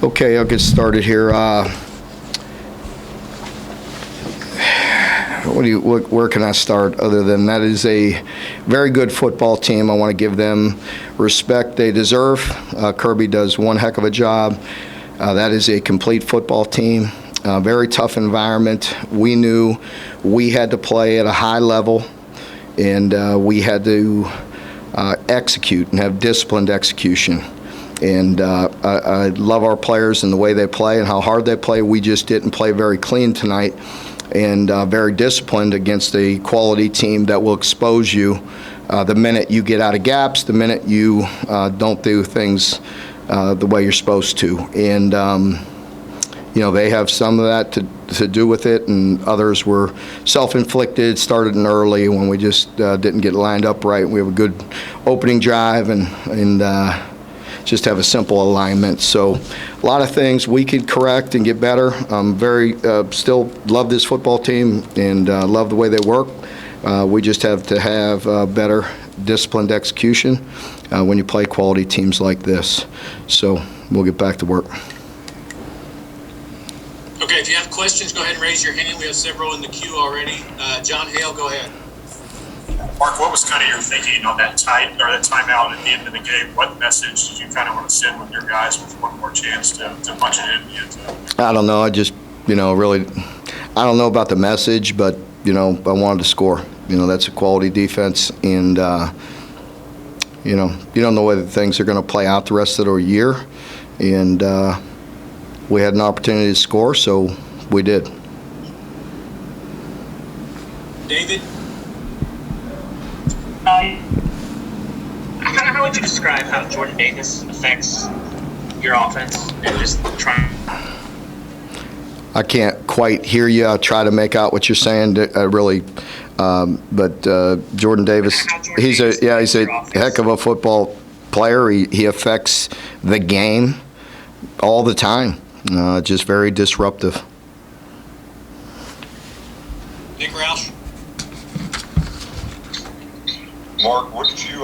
Okay, I'll get started here. Where can I start other than that is a very good football team. I want to give them respect they deserve. Kirby does one heck of a job. That is a complete football team. Very tough environment. We knew we had to play at a high level, and we had to execute and have disciplined execution. And I love our players and the way they play and how hard they play. We just didn't play very clean tonight and very disciplined against a quality team that will expose you the minute you get out of gaps, the minute you don't do things the way you're supposed to. And, they have some of that to do with it, and others were self-inflicted, started in early when we just didn't get lined up right. We have a good opening drive and just have a simple alignment. So a lot of things we could correct and get better. I'm still love this football team and love the way they work. We just have to have better disciplined execution when you play quality teams like this. So we'll get back to work. Okay, if you have questions, go ahead and raise your hand. We have several in the queue already. John Hale, go ahead. Mark, what was kind of your thinking on that timeout at the end of the game? What message did you kind of want to send with your guys with one more chance to punch it in the end zone? I don't know. I just, really, I don't know about the message, but, I wanted to score. That's a quality defense, and, you don't know whether things are going to play out the rest of the year, and we had an opportunity to score, so we did. David? How would you describe how Jordan Davis affects your offense and just trying? I can't quite hear you. I'll try to make out what you're saying. But Jordan Davis, he's a heck of a football player. He affects the game all the time. Just very disruptive. Nick Roush? Mark, what did you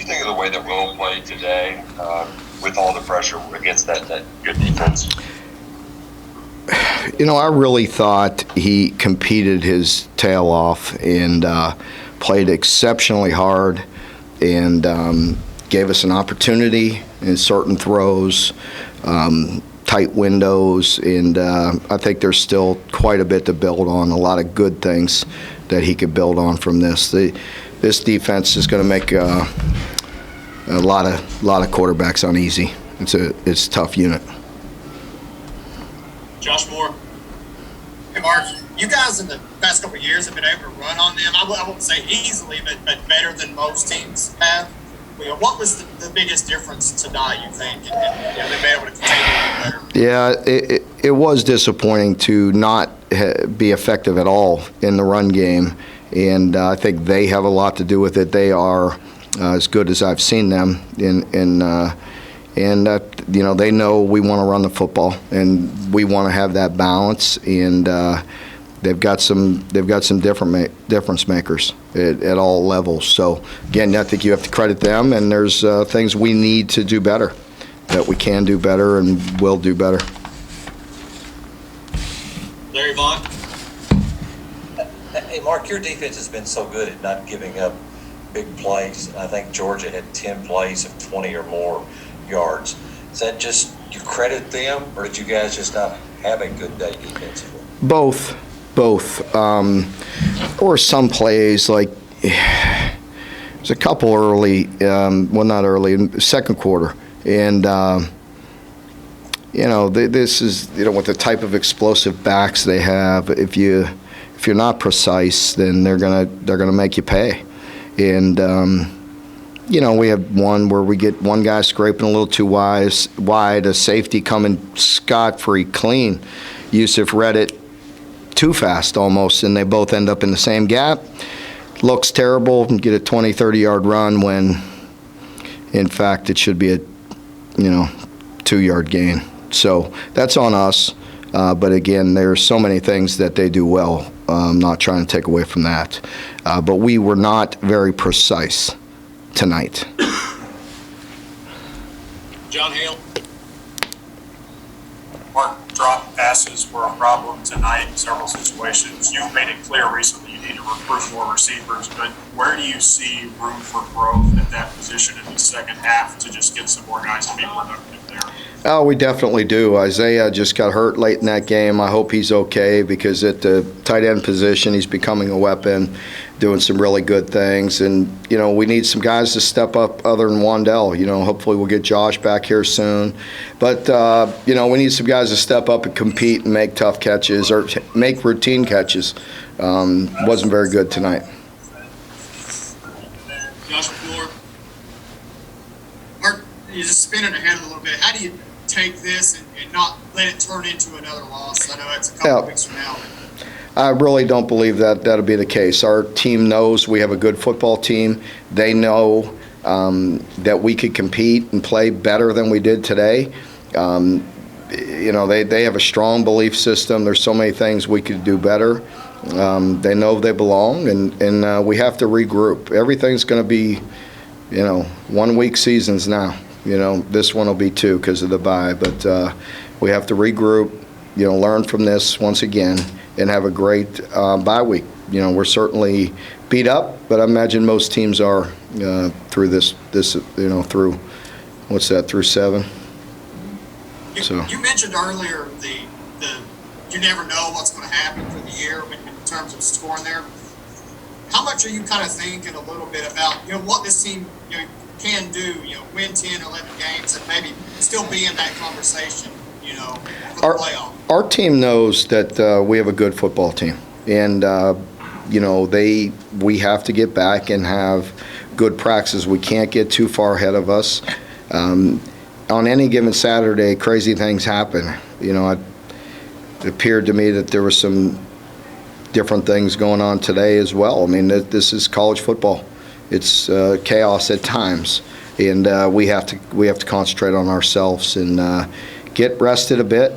think of the way that Will played today with all the pressure against that good defense? I really thought he competed his tail off and played exceptionally hard and gave us an opportunity in certain throws, tight windows, and I think there's still quite a bit to build on, a lot of good things that he could build on from this. This defense is going to make a lot of quarterbacks uneasy. It's a tough unit. Josh Moore? Hey, Mark, you guys in the past couple of years have been able to run on them. I wouldn't say easily, but better than most teams have. What was the biggest difference tonight, you think, and they've been able to contain it better? Yeah, it was disappointing to not be effective at all in the run game, and I think they have a lot to do with it. They are as good as I've seen them, and they know we want to run the football, and we want to have that balance, and they've got some difference makers at all levels. So again, I think you have to credit them, and there's things we need to do better, that we can do better and will do better. Larry Vaughn? Hey, Mark, your defense has been so good at not giving up big plays. I think Georgia had 10 plays of 20 or more yards. Is that just you credit them, or did you guys just not have a good day defensively? Both. Or some plays, like there's a couple early, not early, in the second quarter. And, this is, with the type of explosive backs they have, if you're not precise, then they're gonna make you pay. And, we have one where we get one guy scraping a little too wide, a safety coming scot-free clean. Yusuf read it too fast almost, and they both end up in the same gap. Looks terrible, and get a 20, 30-yard run when, in fact, it should be a, 2-yard gain. So that's on us. But again, there's so many things that they do well. I'm not trying to take away from that. But we were not very precise tonight. John Hale? Mark, drop passes were a problem tonight in several situations. You've made it clear recently you need to recruit more receivers, but where do you see room for growth at that position in the second half to just get some more guys to be productive there? Oh, we definitely do. Isaiah just got hurt late in that game. I hope he's okay because at the tight end position, he's becoming a weapon, doing some really good things. And, we need some guys to step up other than Wandell. Hopefully we'll get Josh back here soon. But, we need some guys to step up and compete and make tough catches or make routine catches. Wasn't very good tonight. Josh McClure. Mark, you're just spinning ahead a little bit. How do you take this and not let it turn into another loss? I know it's a couple weeks from now. I really don't believe that that'll be the case. Our team knows we have a good football team. They know that we could compete and play better than we did today. They have a strong belief system. There's so many things we could do better. They know they belong, and we have to regroup. Everything's going to be, 1 week seasons now. This one will be 2 because of the bye. But we have to regroup, learn from this once again, and have a great bye week. We're certainly beat up, but I imagine most teams are through this through, what's that, through 7. You mentioned earlier the you never know what's going to happen for the year in terms of scoring there. How much are you kind of thinking a little bit about what this team can do, win 10, 11 games and maybe still be in that conversation, for the playoff? Our team knows that we have a good football team, and we have to get back and have good practices. We can't get too far ahead of us. On any given Saturday, crazy things happen. It appeared to me that there were some different things going on today as well. I mean, this is college football. It's chaos at times, and we have to concentrate on ourselves and get rested a bit.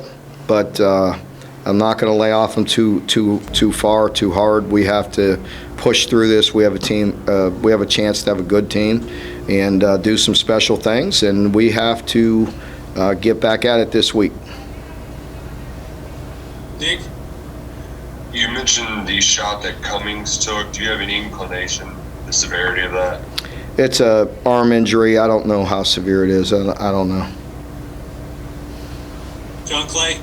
But I'm not going to lay off them too far, too hard. We have to push through this. We have a team. We have a chance to have a good team and do some special things, and we have to get back at it this week. Nick? You mentioned the shot that Cummings took. Do you have any inclination the severity of that? It's a arm injury. I don't know how severe it is. I don't know. John Clay?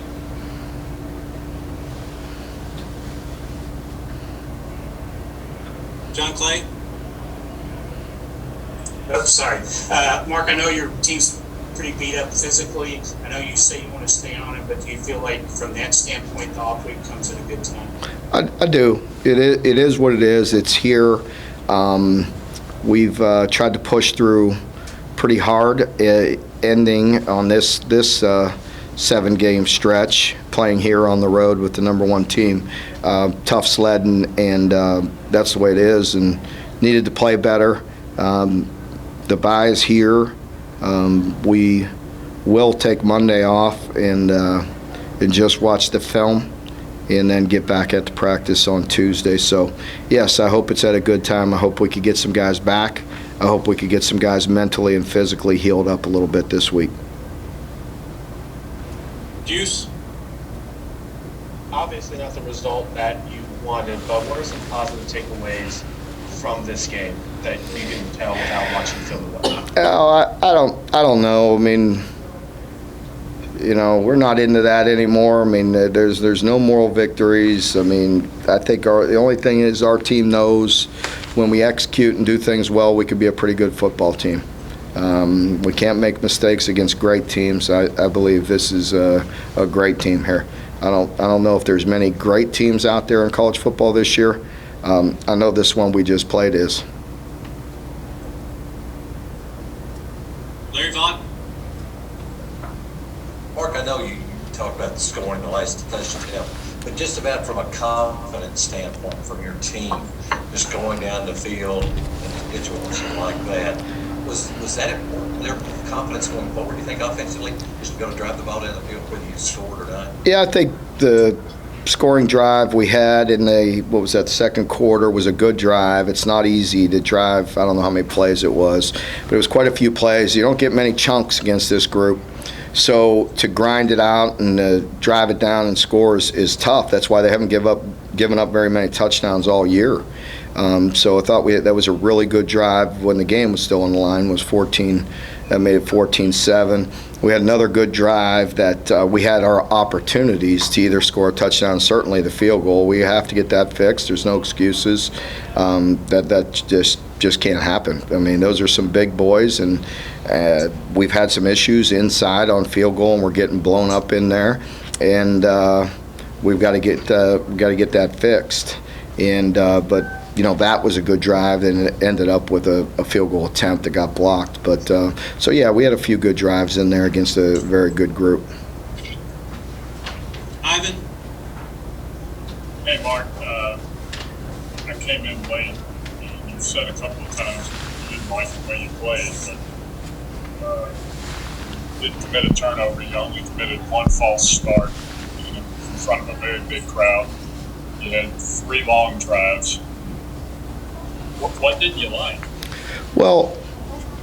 John Clay? Oh, sorry. Mark, I know your team's pretty beat up physically. I know you say you want to stay on it, but do you feel like from that standpoint, the off week comes at a good time? I do. It is what it is. It's here. We've tried to push through pretty hard, ending on this 7-game stretch, playing here on the road with the number 1 team. Tough sledding, and that's the way it is, and needed to play better. The bye is here. We will take Monday off and just watch the film and then get back at the practice on Tuesday. So, yes, I hope it's at a good time. I hope we could get some guys back. I hope we could get some guys mentally and physically healed up a little bit this week. Deuce? Obviously not the result that you wanted, but what are some positive takeaways from this game that you can tell without watching film? I don't know. I mean, we're not into that anymore. I mean, there's no moral victories. I mean, I think the only thing is our team knows when we execute and do things well, we could be a pretty good football team. We can't make mistakes against great teams. I believe this is a great team here. I don't know if there's many great teams out there in college football this year. I know this one we just played is. Larry Vaughn? Mark, I know you talked about the scoring the last touchdown, but just about from a confidence standpoint from your team, just going down the field and situations like that, was that important? Their confidence going forward? Do you think offensively, just going to drive the ball down the field whether you scored or not? Yeah, I think the scoring drive we had in the second quarter was a good drive. It's not easy to drive. I don't know how many plays it was, but it was quite a few plays. You don't get many chunks against this group. So to grind it out and drive it down and score is tough. That's why they haven't given up very many touchdowns all year. So I thought that was a really good drive when the game was still on the line. Was 14. That made it 14-7. We had another good drive that we had our opportunities to either score a touchdown, certainly the field goal. We have to get that fixed. There's no excuses. That just can't happen. I mean, those are some big boys, and we've had some issues inside on field goal, and we're getting blown up in there, and we've got to get that fixed. And but that was a good drive, and it ended up with a field goal attempt that got blocked. But so yeah, we had a few good drives in there against a very good group. Ivan? Hey, Mark, I came in late. You said a couple of times you didn't like the way you played, but didn't commit a turnover. You only committed one false start in front of a very big crowd. You had 3 long drives. What didn't you like? Well,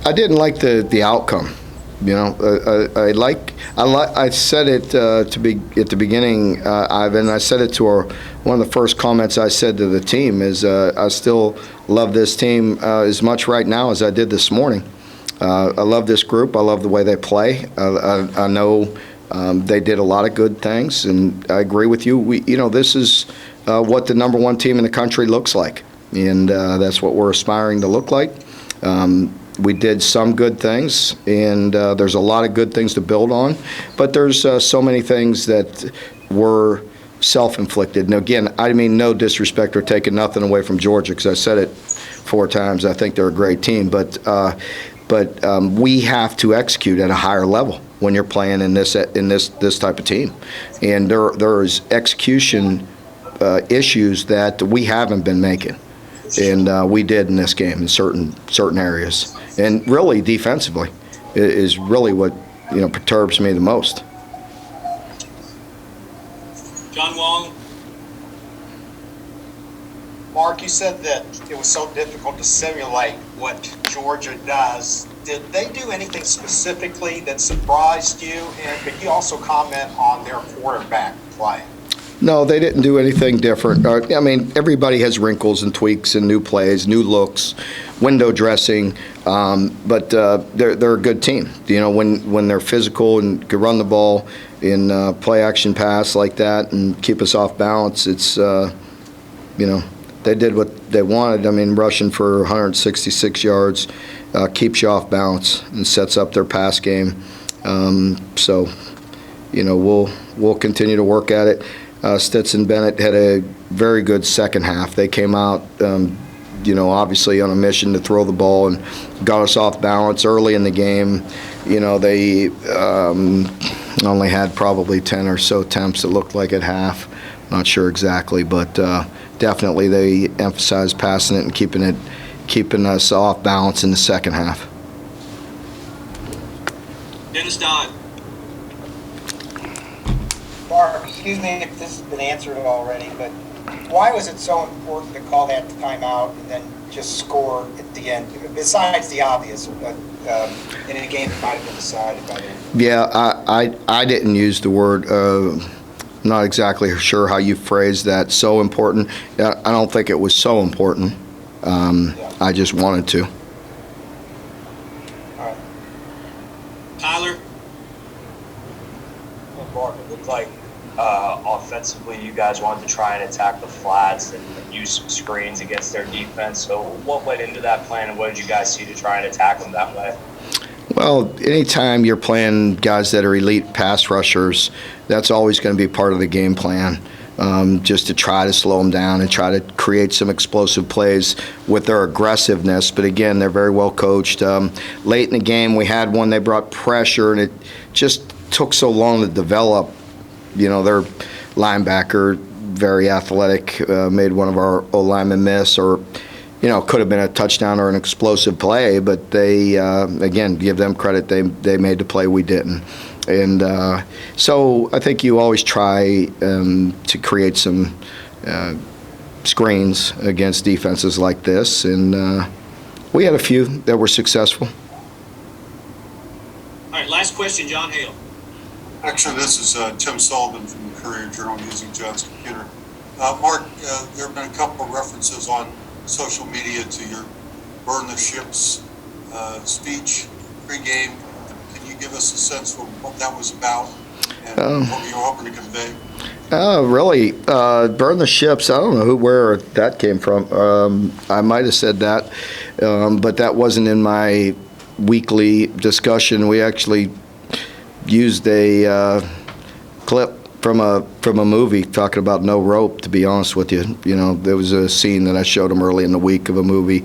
I didn't like the outcome. I said it at the beginning, Ivan. I said it to one of the first comments I said to the team is I still love this team as much right now as I did this morning. I love this group. I love the way they play. I know they did a lot of good things, and I agree with you. This is what the number 1 team in the country looks like, and that's what we're aspiring to look like. We did some good things, and there's a lot of good things to build on, but there's so many things that were self-inflicted. And again, I mean no disrespect or taking nothing away from Georgia, because I said it 4 times. I think they're a great team, but we have to execute at a higher level when you're playing in this type of team, and there's execution issues that we haven't been making. And we did in this game in certain areas, and really defensively is really what perturbs me the most. John Wong? Mark, you said that it was so difficult to simulate what Georgia does. Did they do anything specifically that surprised you? And could you also comment on their quarterback play? No, they didn't do anything different. I mean, everybody has wrinkles and tweaks and new plays, new looks, window dressing, but they're a good team. When they're physical and can run the ball in play action pass like that and keep us off balance, it's they did what they wanted. I mean, rushing for 166 yards keeps you off balance and sets up their pass game. So we'll continue to work at it. Stetson Bennett had a very good second half. They came out, obviously on a mission to throw the ball and got us off balance early in the game. They only had probably 10 or so attempts. It looked like at half. Not sure exactly, but definitely they emphasized passing it and keeping us off balance in the second half. Dennis Dodd? Mark, excuse me if this has been answered already, but why was it so important to call that timeout and then just score at the end, besides the obvious, but in a game that might have been decided by then? Yeah, I didn't use the word, not exactly sure how you phrased that, so important. I don't think it was so important. I just wanted to. All right. Tyler? Mark, it looked like offensively you guys wanted to try and attack the flats and use some screens against their defense. So what went into that plan, and what did you guys see to try and attack them that way? Well, anytime you're playing guys that are elite pass rushers, that's always going to be part of the game plan, just to try to slow them down and try to create some explosive plays with their aggressiveness. But again, they're very well coached. Late in the game, we had one, they brought pressure, and it just took so long to develop. Their linebacker, very athletic, made one of our O-linemen miss, or could have been a touchdown or an explosive play, but they, again, give them credit. They made the play, we didn't. And so I think you always try to create some screens against defenses like this, and we had a few that were successful. All right, last question, John Hale. Actually, this is Tim Sullivan from the Courier-Journal using John's computer. Mark, there have been a couple of references on social media to your burn the ships speech pregame. Can you give us a sense of what that was about and what you were hoping to convey? Really, burn the ships. I don't know where that came from. I might have said that, but that wasn't in my weekly discussion. We actually used a clip from a movie talking about no rope. To be honest with you, there was a scene that I showed them early in the week of a movie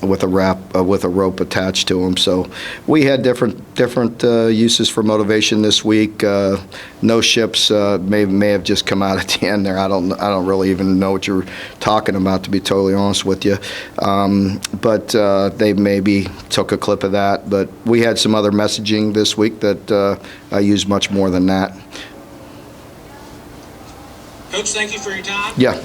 with a rope attached to them. So we had different uses for motivation this week. No ships may have just come out at the end there. I don't really even know what you're talking about, to be totally honest with you. But they maybe took a clip of that. But we had some other messaging this week that I used much more than that. Coach, thank you for your time. Yeah.